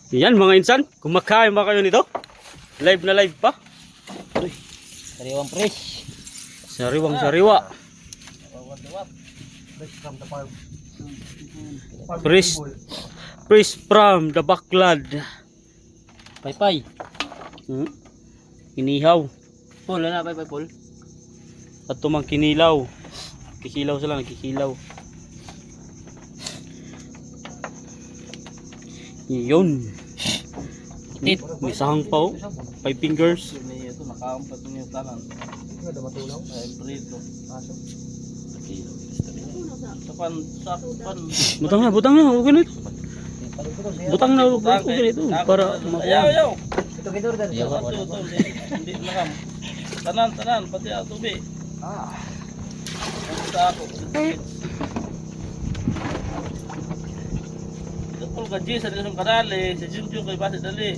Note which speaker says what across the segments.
Speaker 1: Yan mga insan, kumakain ba kayo nito? Live na live pa. Uy,
Speaker 2: Sariwang fresh.
Speaker 1: sariwang sariwa. Fresh from the backlad.
Speaker 2: Paypay.
Speaker 1: Kinihaw.
Speaker 2: Paul, ano paypay Paul?
Speaker 1: At tumang kinilaw. Kikilaw sila, nagkikilaw. Yun. May sahang pa oh. 5 fingers.
Speaker 2: May ito, nakaampat yung tanan. Hindi na matulaw? Ay, prito. Aso? Sapan.
Speaker 1: Butang na, okay na ito. Butang na, okay na ito. Para makuha.
Speaker 2: Ayaw! Ito, ito. Hindi nakam. Tanan, pati ang tubi. Sa ako. Ito po gaji sa isang kanali. Si Junjun kay Basi Dali.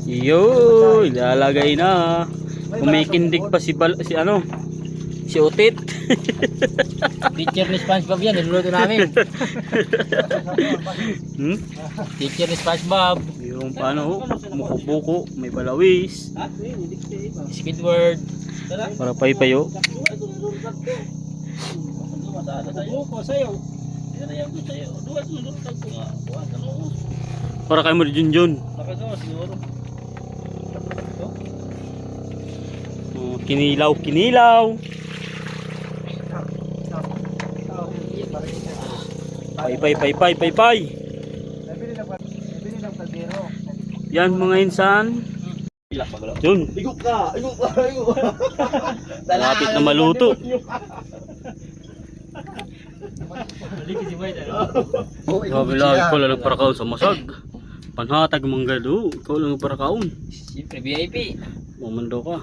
Speaker 1: Yo, ilalagay na. Kumikindig pa si si Otit.
Speaker 2: Teacher ni SpongeBob yan, niluluto namin. Teacher ni SpongeBob.
Speaker 1: Yung paano, muko-buko, may balawis.
Speaker 2: Squidward.
Speaker 1: Para paypayo. Para kayo mo di Junjun. Oh, kinilaw. Pay. Yan mga insan. Yun.
Speaker 2: Igok ka.
Speaker 1: Malapit na maluto. Grabe lang, ikaw lang nagparakaon sa masag. Panhatag manggalo, ikaw lang nagparakaon.
Speaker 2: Siyempre VIP.
Speaker 1: Mamando ka.